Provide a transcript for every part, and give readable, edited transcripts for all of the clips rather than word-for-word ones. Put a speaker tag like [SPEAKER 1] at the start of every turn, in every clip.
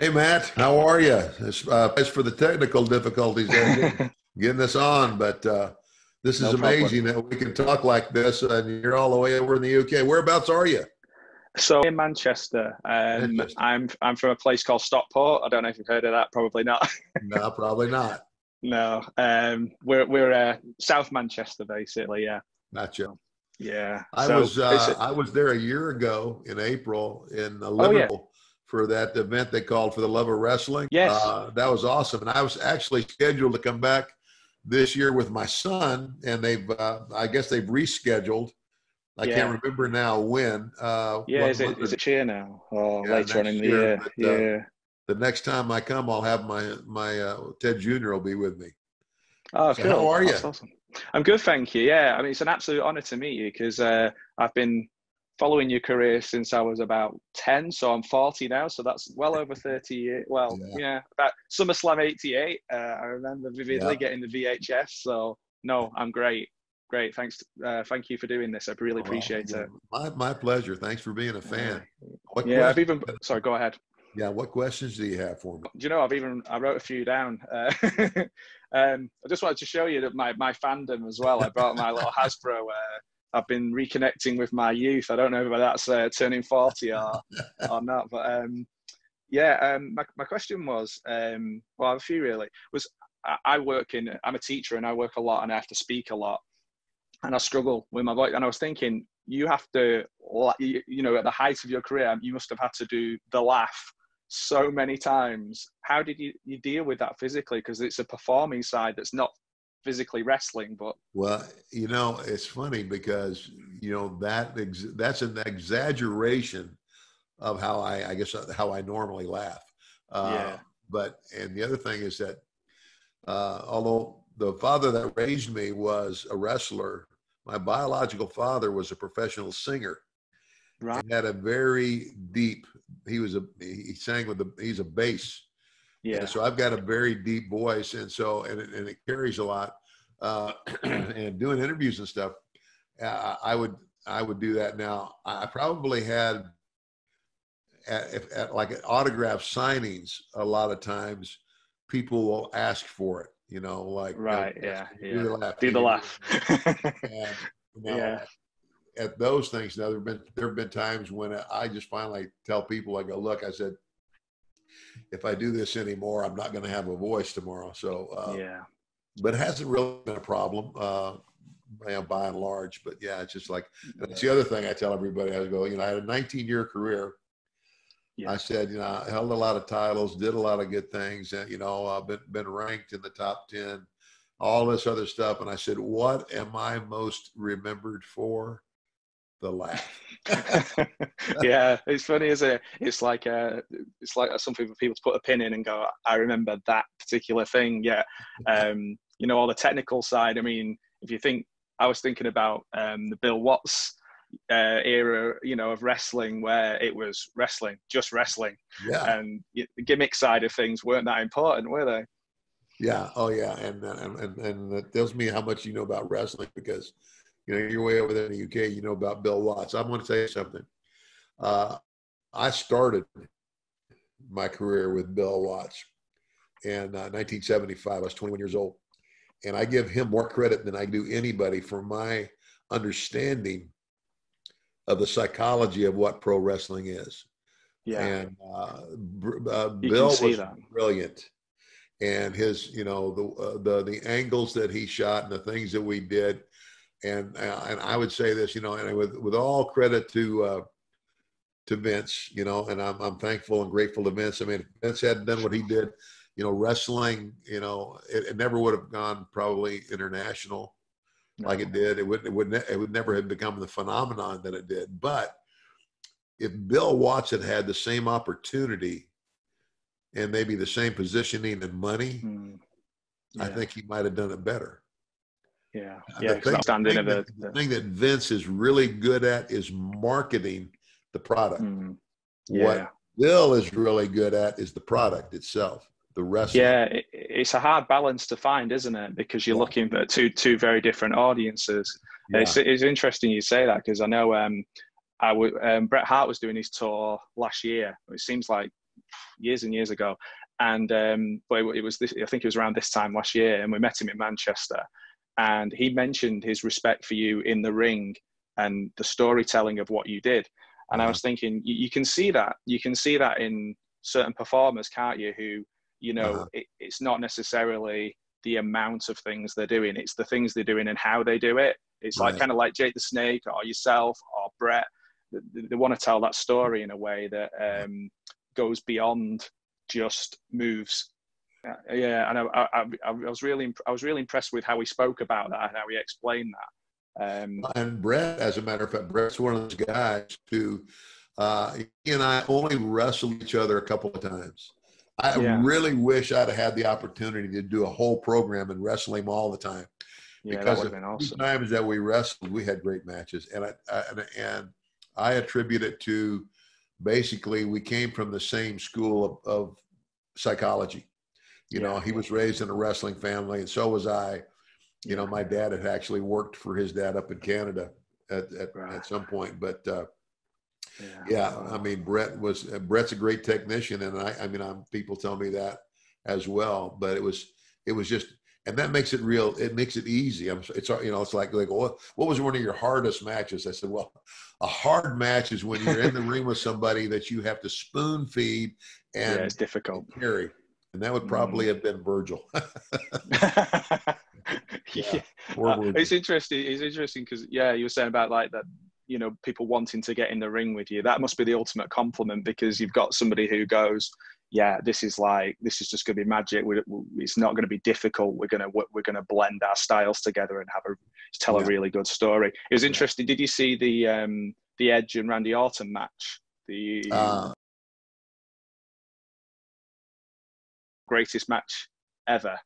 [SPEAKER 1] Hey Matt, how are you? Thanks for the technical difficulties there getting this on, but this is
[SPEAKER 2] No problem.
[SPEAKER 1] amazing that we can talk like this, and you're all the way over in the UK. Whereabouts are you?
[SPEAKER 2] So in Manchester,
[SPEAKER 1] Manchester.
[SPEAKER 2] I'm from a place called Stockport. I don't know if you've heard of that. Probably not.
[SPEAKER 1] No, probably not.
[SPEAKER 2] No, we're South Manchester basically. Yeah.
[SPEAKER 1] Gotcha.
[SPEAKER 2] Yeah.
[SPEAKER 1] I
[SPEAKER 2] So
[SPEAKER 1] was
[SPEAKER 2] it's
[SPEAKER 1] uh, I was there a year ago in April in
[SPEAKER 2] oh yeah,
[SPEAKER 1] Liverpool for that event they called for the love of wrestling.
[SPEAKER 2] yes,
[SPEAKER 1] That was awesome, and I was actually scheduled to come back this year with my son, and I guess they've rescheduled. I
[SPEAKER 2] yeah,
[SPEAKER 1] can't remember now when,
[SPEAKER 2] yeah.
[SPEAKER 1] what
[SPEAKER 2] Is
[SPEAKER 1] month,
[SPEAKER 2] it cheer now or
[SPEAKER 1] yeah,
[SPEAKER 2] later on in
[SPEAKER 1] next
[SPEAKER 2] the
[SPEAKER 1] year.
[SPEAKER 2] year?
[SPEAKER 1] But
[SPEAKER 2] Yeah.
[SPEAKER 1] the next time I come, I'll have my Ted Jr. will be with me.
[SPEAKER 2] Oh,
[SPEAKER 1] So how
[SPEAKER 2] cool.
[SPEAKER 1] are you?
[SPEAKER 2] That's awesome. I'm good, thank you. Yeah, I mean, it's an absolute honor to meet you because I've been following your career since I was about 10, so I'm 40 now, so that's well over 30 years. Well,
[SPEAKER 1] Yeah,
[SPEAKER 2] yeah, about SummerSlam 88. I remember vividly
[SPEAKER 1] yeah.
[SPEAKER 2] getting the VHS. So, no, I'm great. Great. Thanks. Thank you for doing this. I really
[SPEAKER 1] Well,
[SPEAKER 2] appreciate it.
[SPEAKER 1] my pleasure. Thanks for being a
[SPEAKER 2] Uh,
[SPEAKER 1] fan. What
[SPEAKER 2] yeah,
[SPEAKER 1] questions?
[SPEAKER 2] sorry, go ahead.
[SPEAKER 1] Yeah, what questions do you have for me?
[SPEAKER 2] Do you know, I wrote a few down. I just wanted to show you that my fandom as well. I brought my little Hasbro. I've been reconnecting with my youth. I don't know whether that's turning 40 or not, but yeah. My question was, well, I have a few really. Was I'm a teacher and I work a lot and I have to speak a lot and I struggle with my voice. And I was thinking, you have to, at the height of your career, you must have had to do the laugh so many times. How did you deal with that physically? Because it's a performing side that's not physically wrestling, but
[SPEAKER 1] Well, it's funny because that's an exaggeration of how I guess how I normally laugh. Uh,
[SPEAKER 2] yeah,
[SPEAKER 1] but and the other thing is that although the father that raised me was a wrestler, my biological father was a professional singer
[SPEAKER 2] right,
[SPEAKER 1] and had a very deep. He sang with he's a bass, and
[SPEAKER 2] yeah,
[SPEAKER 1] so I've got a very deep voice, and so and it carries a lot. And doing interviews and stuff, I would do that. Now I probably had at like at autograph signings, a lot of times people will ask for it. Like they'll
[SPEAKER 2] right,
[SPEAKER 1] ask,
[SPEAKER 2] yeah,
[SPEAKER 1] "Can you do
[SPEAKER 2] yeah.
[SPEAKER 1] the laugh?
[SPEAKER 2] Do
[SPEAKER 1] Can
[SPEAKER 2] the
[SPEAKER 1] you do
[SPEAKER 2] laugh.
[SPEAKER 1] it?" And now
[SPEAKER 2] Yeah,
[SPEAKER 1] at those things, now there have been times when I just finally tell people, I go, look, I said, if I do this anymore, I'm not going to have a voice tomorrow. So,
[SPEAKER 2] yeah,
[SPEAKER 1] but it hasn't really been a problem. By and large, but yeah, it's just like, and that's the
[SPEAKER 2] yeah,
[SPEAKER 1] other thing I tell everybody. I go, I had a 19-year career. I
[SPEAKER 2] yeah.
[SPEAKER 1] said, I held a lot of titles, did a lot of good things, and I've been ranked in the top 10, all this other stuff. And I said, what am I most remembered for? The laugh.
[SPEAKER 2] Yeah, it's funny, isn't it? It's like something for people to put a pin in and go, I remember that particular thing. Yeah. All the technical side. I mean, if you think, I was thinking about the Bill Watts era, of wrestling where it was wrestling, just wrestling,
[SPEAKER 1] Yeah,
[SPEAKER 2] and the gimmick side of things weren't that important, were they?
[SPEAKER 1] yeah, oh yeah, and that tells me how much you know about wrestling because you're way over there in the UK. You know about Bill Watts. I'm going to tell you something. Uh, I started my career with Bill Watts in 1975. I was 21 years old, and I give him more credit than I do anybody for my understanding of the psychology of what pro wrestling is.
[SPEAKER 2] Yeah,
[SPEAKER 1] And
[SPEAKER 2] you can
[SPEAKER 1] Bill
[SPEAKER 2] see
[SPEAKER 1] was
[SPEAKER 2] that.
[SPEAKER 1] brilliant, and his, the angles that he shot and the things that we did, and I would say this, and with all credit to Vince, and I'm thankful and grateful to Vince. I mean, if Vince hadn't done what he did, wrestling, it never would have gone probably international like it
[SPEAKER 2] No.
[SPEAKER 1] did. It would never have become the phenomenon that it did. But if Bill Watts had the same opportunity and maybe the same positioning and money,
[SPEAKER 2] Mm,
[SPEAKER 1] I
[SPEAKER 2] yeah,
[SPEAKER 1] think he might have done it better.
[SPEAKER 2] yeah,
[SPEAKER 1] The
[SPEAKER 2] yeah. Because
[SPEAKER 1] thing,
[SPEAKER 2] that
[SPEAKER 1] the
[SPEAKER 2] standing
[SPEAKER 1] thing
[SPEAKER 2] of
[SPEAKER 1] that the thing that Vince is really good at is marketing the product.
[SPEAKER 2] mm,
[SPEAKER 1] What
[SPEAKER 2] yeah.
[SPEAKER 1] Bill is really good at is the product itself, the wrestling.
[SPEAKER 2] Yeah, it's a hard balance to find, isn't it? Because you're
[SPEAKER 1] Yeah,
[SPEAKER 2] looking at two very different audiences.
[SPEAKER 1] yeah,
[SPEAKER 2] It's interesting you say that because I know Bret Hart was doing his tour last year. It seems like years and years ago. And but it was this, I think it was around this time last year, and we met him in Manchester, and he mentioned his respect for you in the ring and the storytelling of what you did. And I was thinking, you can see that in certain performers, can't you? Who, you know, it's not necessarily the amount of things they're doing, it's the things they're doing and how they do it. It's like kind of like Jake the Snake or yourself or Brett. They want to tell that story in a way that goes beyond just moves. Yeah, and I was really impressed with how he spoke about that and how he explained that.
[SPEAKER 1] And Brett, as a matter of fact, Brett's one of those guys who he and I only wrestled each other a couple of times. I really wish I'd have had the opportunity to do a whole program and wrestle him all the time.
[SPEAKER 2] Yeah,
[SPEAKER 1] because
[SPEAKER 2] that would have been awesome.
[SPEAKER 1] The times that we wrestled, we had great matches, and I attribute it to basically we came from the same school of psychology. You know, he was raised in a wrestling family, and so was I. You know, my dad had actually worked for his dad up in Canada at some point, but I mean, Brett's a great technician, and I mean, people tell me that as well. But it was just, and that makes it real. It makes it easy. It's you know, it's like what was one of your hardest matches? I said, well, a hard match is when you're in the ring with somebody that you have to spoon feed and
[SPEAKER 2] it's difficult
[SPEAKER 1] carry, and that would probably have been Virgil.
[SPEAKER 2] It's interesting because you were saying about like that, you know, people wanting to get in the ring with you. That must be the ultimate compliment, because you've got somebody who goes, this is just going to be magic. It's not going to be difficult. We're going to blend our styles together and tell a really good story. It was interesting. Did you see the Edge and Randy Orton match? The greatest match ever.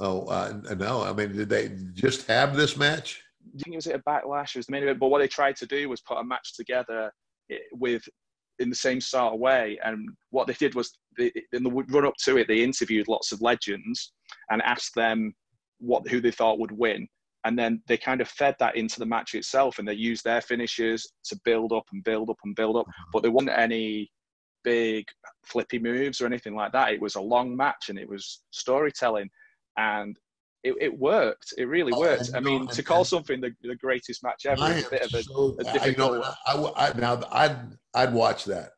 [SPEAKER 1] Oh, no. I mean, did they just have this match?
[SPEAKER 2] I think it was at a Backlash. It was the main event. But what they tried to do was put a match together in the same sort of way. And what they did was, in the run up to it, they interviewed lots of legends and asked them who they thought would win. And then they kind of fed that into the match itself, and they used their finishers to build up and build up and build up. But there wasn't any big flippy moves or anything like that. It was a long match, and it was storytelling. And it worked. It really worked. I mean, to call something the greatest match ever is a bit of a difficult.
[SPEAKER 1] I'd watch that,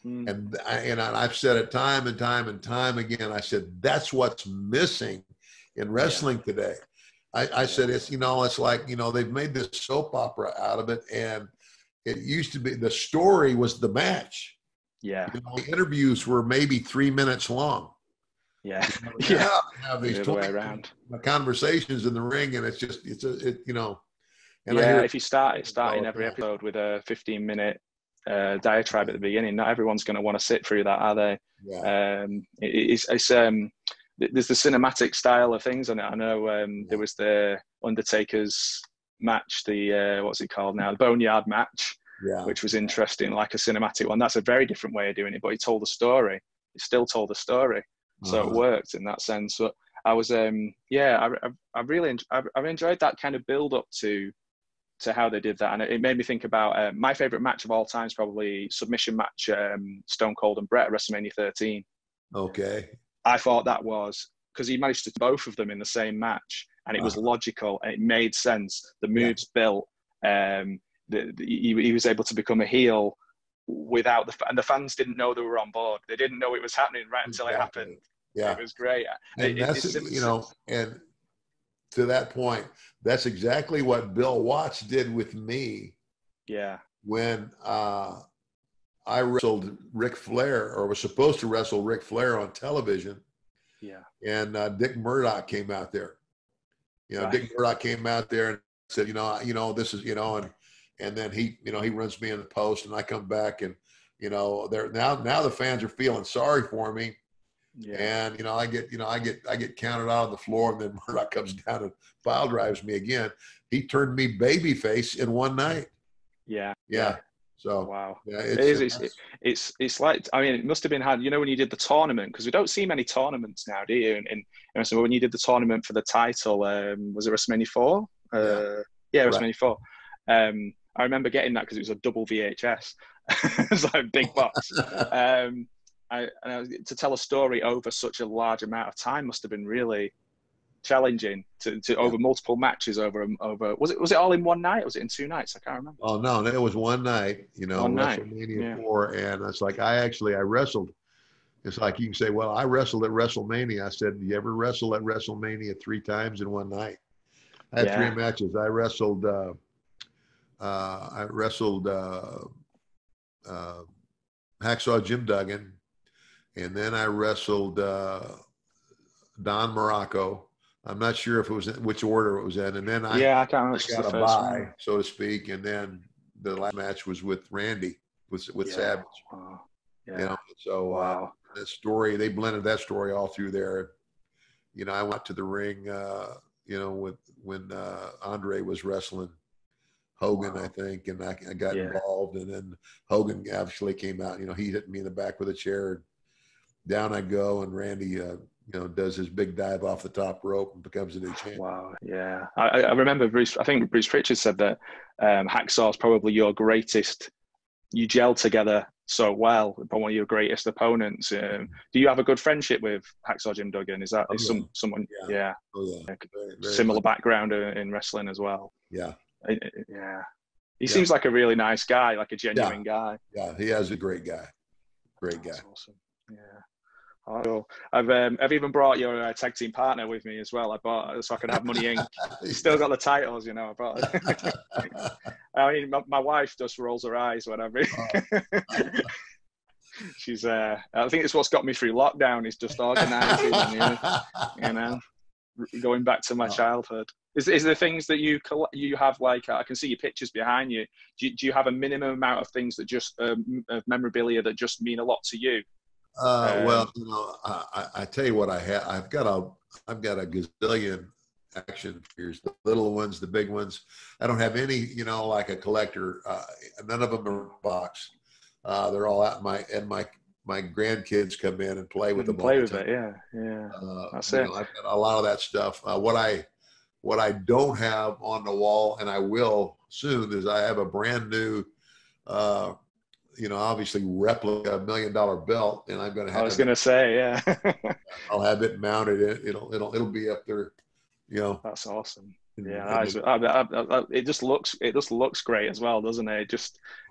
[SPEAKER 1] and I've said it time and time and time again. I said that's what's missing in wrestling today. I said it's like they've made this soap opera out of it, and it used to be the story was the match.
[SPEAKER 2] Yeah,
[SPEAKER 1] the interviews were maybe 3 minutes long.
[SPEAKER 2] Yeah,
[SPEAKER 1] have these
[SPEAKER 2] the way around
[SPEAKER 1] conversations in the ring, and it's And
[SPEAKER 2] if you start in every episode with a 15-minute diatribe at the beginning, not everyone's going to want to sit through that, are they?
[SPEAKER 1] Yeah.
[SPEAKER 2] There's the cinematic style of things, and I know there was the Undertaker's match, the what's it called now, the Boneyard match, which was interesting, like a cinematic one. That's a very different way of doing it, but he told a story. He still told a story. So it worked in that sense. So I was, I've enjoyed that kind of build up to how they did that, and it made me think about my favorite match of all time is probably submission match, Stone Cold and Brett at WrestleMania 13.
[SPEAKER 1] Okay.
[SPEAKER 2] I thought that was because he managed to do both of them in the same match, and it was logical and it made sense. The moves built. He was able to become a heel without and the fans didn't know they were on board. They didn't know it was happening until it happened. Yeah, it was great.
[SPEAKER 1] And and to that point, that's exactly what Bill Watts did with me.
[SPEAKER 2] Yeah.
[SPEAKER 1] When I wrestled Ric Flair, or was supposed to wrestle Ric Flair on television.
[SPEAKER 2] Yeah.
[SPEAKER 1] And Dick Murdoch came out there. Dick Murdoch came out there and said, this is, and then he runs me in the post, and I come back, and they're now the fans are feeling sorry for me. Yeah. And I get counted out on the floor, and then Murdoch comes down and pile drives me again. He turned me babyface in one night. Yeah. So
[SPEAKER 2] wow.
[SPEAKER 1] Yeah,
[SPEAKER 2] it's like, I mean, it must have been hard. When you did the tournament, because we don't see many tournaments now, do you? And so when you did the tournament for the title, was it WrestleMania 4? WrestleMania 4. I remember getting that because it was a double VHS. It was like a big box. to tell a story over such a large amount of time must have been really challenging to over multiple matches over was it all in one night, or was it in 2 nights? I can't remember.
[SPEAKER 1] Oh no, it was one night,
[SPEAKER 2] One night.
[SPEAKER 1] WrestleMania 4, and it's like I wrestled. It's like you can say, well, I wrestled at WrestleMania. I said, do you ever wrestle at WrestleMania 3 times in one night? I had 3 matches. I wrestled Hacksaw Jim Duggan, and then I wrestled Don Morocco. I'm not sure if it was which order it was in, and then I
[SPEAKER 2] can't remember.
[SPEAKER 1] I got a bye, so to speak, and then the last match was with Randy, with Savage.
[SPEAKER 2] Wow.
[SPEAKER 1] You know, so
[SPEAKER 2] wow.
[SPEAKER 1] The story, they blended that story all through there. You know, I went to the ring, you know, when Andre was wrestling Hogan, I think, and I got involved, and then Hogan actually came out. You know, he hit me in the back with a chair. Down I go, and Randy, you know, does his big dive off the top rope and becomes a new champion.
[SPEAKER 2] Wow, yeah. I remember Bruce. I think Bruce Pritchard said that Hacksaw is probably your greatest. You gel together so well, but one of your greatest opponents. Do you have a good friendship with Hacksaw Jim Duggan? Is that someone? Yeah.
[SPEAKER 1] Oh, yeah. Very
[SPEAKER 2] Similar
[SPEAKER 1] much.
[SPEAKER 2] Background in wrestling as well.
[SPEAKER 1] Yeah.
[SPEAKER 2] Yeah. He seems like a really nice guy, like a genuine guy.
[SPEAKER 1] Yeah, he is a great guy. Great guy.
[SPEAKER 2] That's awesome. Yeah. Oh, I've even brought your tag team partner with me as well. I bought so I can have Money Inc. Still got the titles, you know. I brought. I mean, my wife just rolls her eyes whenever. She's. I think it's what's got me through lockdown is just organising, you know, going back to my childhood. Is there things that you have, like I can see your pictures behind you. Do you have a minimum amount of things that just of memorabilia that just mean a lot to you?
[SPEAKER 1] Well, you know, I tell you what I have. I've got a gazillion action figures, the little ones, the big ones. I don't have any, you know, like a collector. None of them are in a box. They're all out. My grandkids come in and play with them.
[SPEAKER 2] Play with it, yeah. That's it.
[SPEAKER 1] Know, I've got a lot of that stuff. What I don't have on the wall, and I will soon, is I have a brand new. You know, obviously replica $1 million belt, and I'm going to have.
[SPEAKER 2] I was going to say, yeah.
[SPEAKER 1] I'll have it mounted. It'll be up there. You know.
[SPEAKER 2] That's awesome. Yeah, it just looks great as well, doesn't it?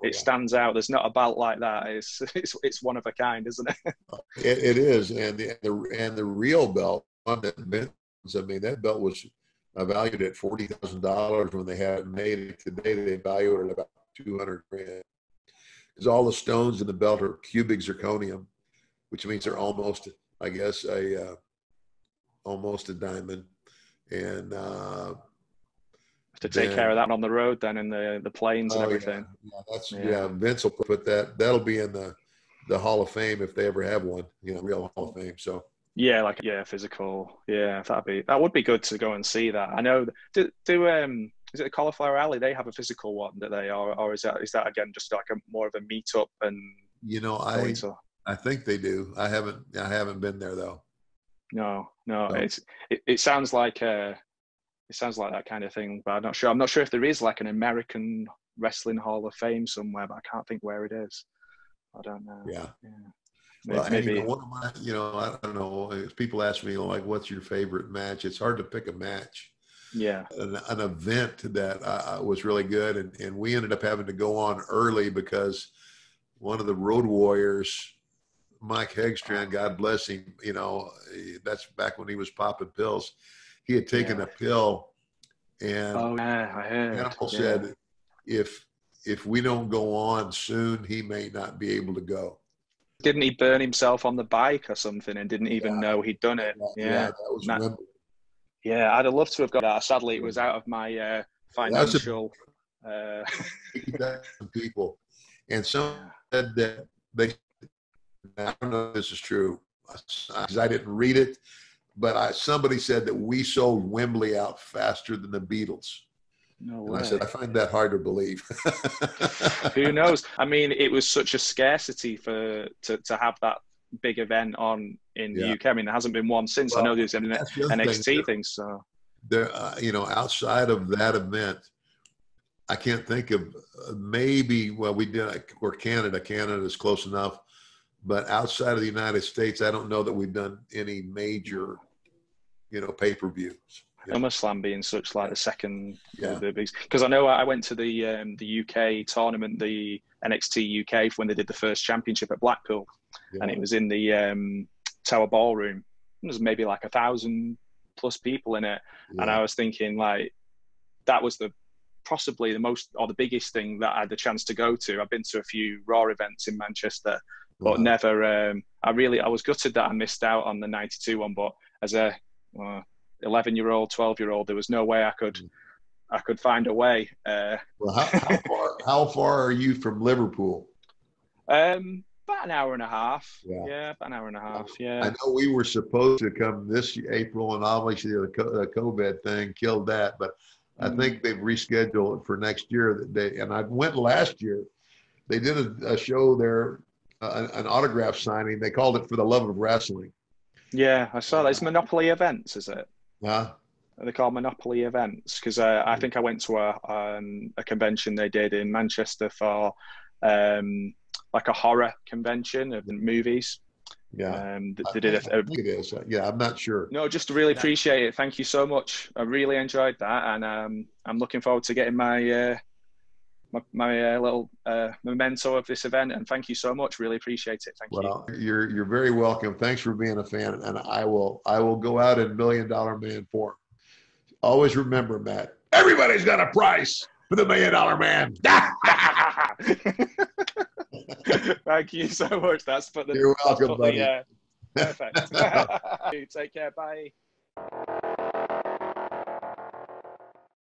[SPEAKER 2] It stands out. There's not a belt like that. It's one of a kind, isn't it?
[SPEAKER 1] It is, and the real belt on that Vince. I mean, that belt was valued at $40,000 when they had it made. Today they value it at about $200,000. Because all the stones in the belt are cubic zirconium, which means they're almost, I guess, almost a diamond. And
[SPEAKER 2] have to take care of that on the road, then, in the planes and everything.
[SPEAKER 1] Vince will put that. That'll be in the Hall of Fame if they ever have one. You know, real Hall of Fame. So. Yeah,
[SPEAKER 2] physical. Yeah, that would be good to go and see that. I know. Is it the Cauliflower Alley? They have a physical one, do they, or is that again just like more of a meetup? And
[SPEAKER 1] you know, I think they do. I haven't been there though.
[SPEAKER 2] No. It sounds like that kind of thing, but I'm not sure. I'm not sure if there is like an American Wrestling Hall of Fame somewhere, but I can't think where it is. I don't know.
[SPEAKER 1] Yeah. Well, maybe. One of my, I don't know. If people ask me like, "What's your favorite match?" It's hard to pick a match.
[SPEAKER 2] Yeah,
[SPEAKER 1] an event that was really good, and we ended up having to go on early because one of the Road Warriors, Mike Hegstrand, God bless him, you know, that's back when he was popping pills. He had taken a pill, and
[SPEAKER 2] I heard.
[SPEAKER 1] Animal said, if we don't go on soon, he may not be able to go.
[SPEAKER 2] Didn't he burn himself on the bike or something and didn't even know he'd done it?
[SPEAKER 1] Yeah, that was Wembley.
[SPEAKER 2] Yeah, I'd have loved to have got that. Sadly, it was out of my financial.
[SPEAKER 1] People, and some said that they. I don't know if this is true because I didn't read it, but somebody said that we sold Wembley out faster than the Beatles.
[SPEAKER 2] No
[SPEAKER 1] way.
[SPEAKER 2] And
[SPEAKER 1] I said, I find that hard to believe.
[SPEAKER 2] Who knows? I mean, it was such a scarcity to have that big event on in the UK. I mean, there hasn't been one since. Well, I know there's an NXT thing. So
[SPEAKER 1] there, outside of that event, I can't think of maybe. Well, we did or Canada. Canada is close enough, but outside of the United States, I don't know that we've done any major, pay-per-views.
[SPEAKER 2] SummerSlam being such like the second,
[SPEAKER 1] Yeah.
[SPEAKER 2] the biggest. Because I know I went to the UK tournament, the NXT UK, when they did the first championship at Blackpool, and it was in the Tower Ballroom. There was maybe like 1,000+ people in it, and I was thinking like that was possibly the most or the biggest thing that I had the chance to go to. I've been to a few Raw events in Manchester, but never. I was gutted that I missed out on the '92 one. But as a 11-year-old, 12-year-old, there was no way I could find a way.
[SPEAKER 1] Well, how far are you from Liverpool?
[SPEAKER 2] About an hour and a half. Yeah, about an hour and a half. Yeah.
[SPEAKER 1] I know we were supposed to come this April, and obviously the COVID thing killed that. But I think they've rescheduled it for next year. And I went last year. They did a show there, an autograph signing. They called it For the Love of Wrestling.
[SPEAKER 2] Yeah, I saw that. It's Monopoly Events, is it?
[SPEAKER 1] Huh?
[SPEAKER 2] They're called Monopoly Events because I think I went to a convention they did in Manchester for like a horror convention of movies.
[SPEAKER 1] Yeah,
[SPEAKER 2] they did
[SPEAKER 1] I think it is. Yeah, I'm not sure.
[SPEAKER 2] No, just to really appreciate it. Thank you so much. I really enjoyed that, and I'm looking forward to getting my my little memento of this event. And thank you so much. Really appreciate it. Thank you.
[SPEAKER 1] Well, you're very welcome. Thanks for being a fan, and I will go out in $1 Million Man form. Always remember, Matt. Everybody's got a price for the $1 Million Man.
[SPEAKER 2] Thank you so much.
[SPEAKER 1] You're welcome, buddy.
[SPEAKER 2] Perfect. Take care. Bye.